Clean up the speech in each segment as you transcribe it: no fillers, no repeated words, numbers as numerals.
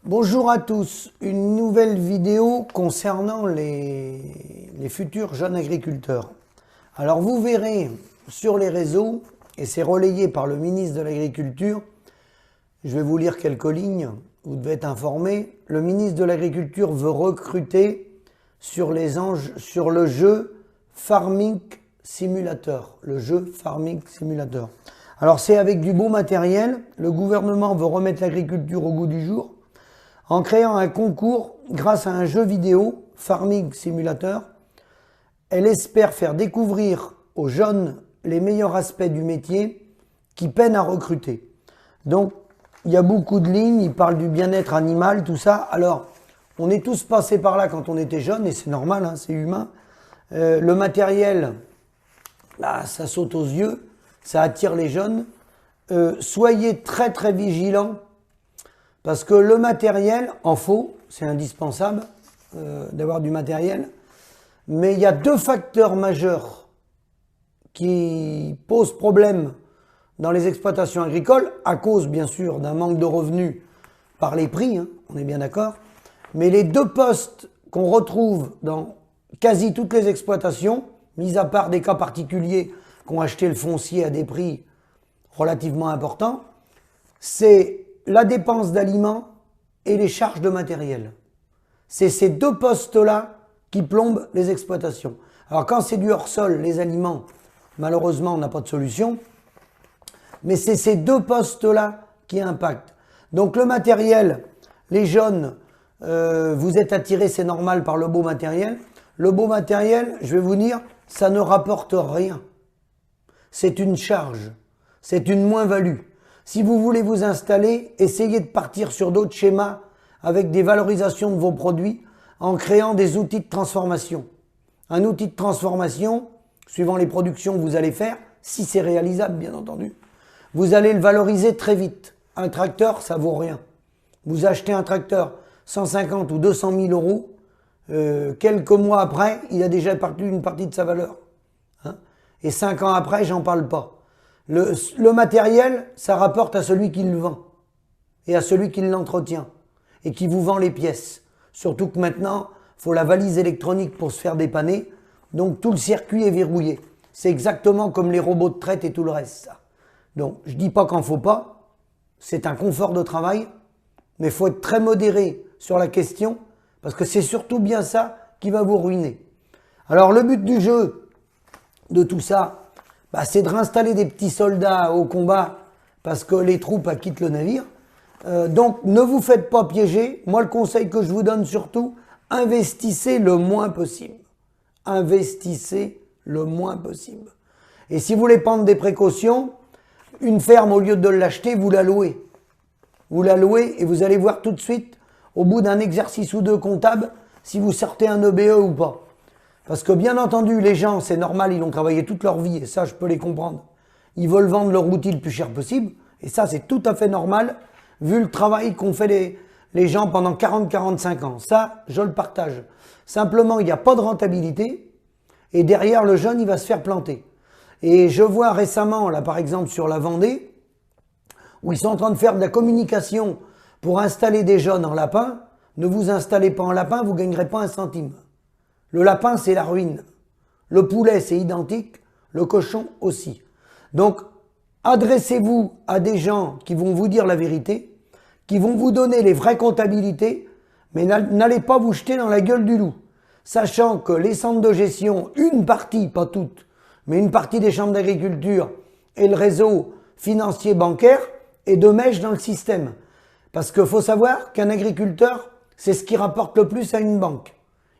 Bonjour à tous, une nouvelle vidéo concernant les futurs jeunes agriculteurs. Alors vous verrez sur les réseaux, et c'est relayé par le ministre de l'Agriculture, je vais vous lire quelques lignes, vous devez être informés. Le ministre de l'Agriculture veut recruter sur le jeu Farming Simulator. Le jeu Farming Simulator. Alors c'est avec du beau matériel, le gouvernement veut remettre l'agriculture au goût du jour en créant un concours grâce à un jeu vidéo, Farming Simulator. Elle espère faire découvrir aux jeunes les meilleurs aspects du métier qui peinent à recruter. Donc, il y a beaucoup de lignes, il parle du bien-être animal, tout ça. Alors, on est tous passés par là quand on était jeunes, et c'est normal, hein, c'est humain. Le matériel, là, ça saute aux yeux, ça attire les jeunes. Soyez très très vigilants, parce que le matériel en faut, c'est indispensable d'avoir du matériel. Mais il y a deux facteurs majeurs qui posent problème dans les exploitations agricoles, à cause bien sûr d'un manque de revenus par les prix, hein, on est bien d'accord. Mais les deux postes qu'on retrouve dans quasi toutes les exploitations, mis à part des cas particuliers qui ont acheté le foncier à des prix relativement importants, c'est la dépense d'aliments et les charges de matériel. C'est ces deux postes-là qui plombent les exploitations. Alors quand c'est du hors-sol, les aliments, malheureusement on n'a pas de solution, mais c'est ces deux postes-là qui impactent. Donc le matériel, les jeunes, vous êtes attirés, c'est normal, par le beau matériel. Le beau matériel, je vais vous dire, ça ne rapporte rien. C'est une charge, c'est une moins-value. Si vous voulez vous installer, essayez de partir sur d'autres schémas avec des valorisations de vos produits en créant des outils de transformation. Un outil de transformation, suivant les productions que vous allez faire, si c'est réalisable bien entendu, vous allez le valoriser très vite. Un tracteur, ça vaut rien. Vous achetez un tracteur 150 ou 200 000 euros, quelques mois après, il a déjà perdu une partie de sa valeur. Hein, et 5 ans après, j'en parle pas. Le matériel, ça rapporte à celui qui le vend et à celui qui l'entretient et qui vous vend les pièces. Surtout que maintenant, il faut la valise électronique pour se faire dépanner, donc tout le circuit est verrouillé. C'est exactement comme les robots de traite et tout le reste, ça. Donc, je dis pas qu'en faut pas, c'est un confort de travail, mais il faut être très modéré sur la question, parce que c'est surtout bien ça qui va vous ruiner. Alors, le but du jeu, de tout ça, c'est de réinstaller des petits soldats au combat parce que les troupes quittent le navire. Donc ne vous faites pas piéger. Moi, le conseil que je vous donne surtout, investissez le moins possible. Investissez le moins possible. Et si vous voulez prendre des précautions, une ferme, au lieu de l'acheter, vous la louez. Vous la louez et vous allez voir tout de suite, au bout d'un exercice ou deux comptable, si vous sortez un EBE ou pas. Parce que bien entendu, les gens, c'est normal, ils ont travaillé toute leur vie, et ça, je peux les comprendre. Ils veulent vendre leur outil le plus cher possible, et ça, c'est tout à fait normal, vu le travail qu'ont fait les gens pendant 40-45 ans. Ça, je le partage. Simplement, il n'y a pas de rentabilité, et derrière, le jeune, il va se faire planter. Et je vois récemment, là, par exemple, sur la Vendée, où ils sont en train de faire de la communication pour installer des jeunes en lapin. Ne vous installez pas en lapin, vous ne gagnerez pas un centime. Le lapin, c'est la ruine. Le poulet, c'est identique. Le cochon aussi. Donc, adressez-vous à des gens qui vont vous dire la vérité, qui vont vous donner les vraies comptabilités, mais n'allez pas vous jeter dans la gueule du loup. Sachant que les centres de gestion, une partie, pas toutes, mais une partie des chambres d'agriculture et le réseau financier bancaire est de mèche dans le système. Parce qu'il faut savoir qu'un agriculteur, c'est ce qui rapporte le plus à une banque.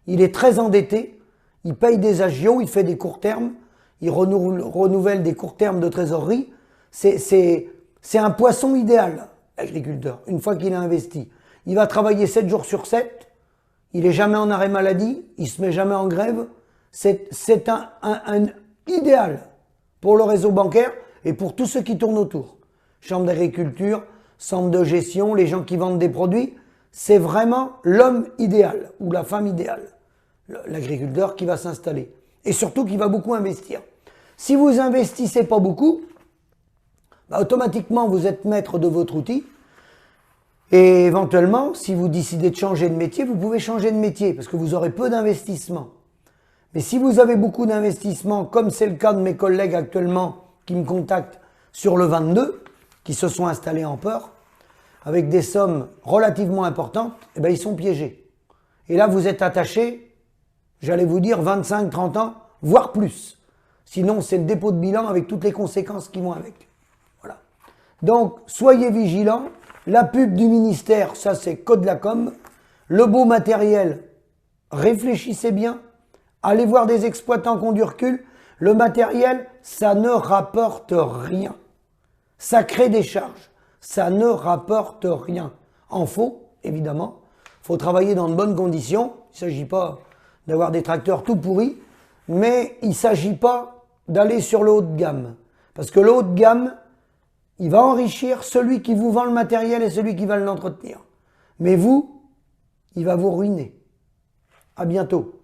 Il est très endetté, il paye des agios, il fait des courts termes, il renouvelle des courts termes de trésorerie. C'est un poisson idéal, l'agriculteur, une fois qu'il a investi. Il va travailler 7 jours sur 7, il n'est jamais en arrêt maladie, il ne se met jamais en grève. C'est un idéal pour le réseau bancaire et pour tous ceux qui tournent autour. Chambre d'agriculture, centre de gestion, les gens qui vendent des produits, c'est vraiment l'homme idéal ou la femme idéale. L'agriculteur qui va s'installer et surtout qui va beaucoup investir. Si vous investissez pas beaucoup, automatiquement vous êtes maître de votre outil Et éventuellement, si vous décidez de changer de métier, vous pouvez changer de métier parce que vous aurez peu d'investissement. Mais si vous avez beaucoup d'investissement, comme c'est le cas de mes collègues actuellement qui me contactent sur le 22, qui se sont installés en port, avec des sommes relativement importantes, eh bien, ils sont piégés. Et là, vous êtes attaché, j'allais vous dire 25, 30 ans, voire plus. Sinon, c'est le dépôt de bilan avec toutes les conséquences qui vont avec. Voilà. Donc, soyez vigilants. La pub du ministère, ça c'est que de la com. Le beau matériel, réfléchissez bien. Allez voir des exploitants qui ont du recul. Le matériel, ça ne rapporte rien. Ça crée des charges. Ça ne rapporte rien. En faux, évidemment. Il faut travailler dans de bonnes conditions. Il ne s'agit pas d'avoir des tracteurs tout pourris. Mais il ne s'agit pas d'aller sur le haut de gamme. Parce que le haut de gamme, il va enrichir celui qui vous vend le matériel et celui qui va l'entretenir. Mais vous, il va vous ruiner. À bientôt.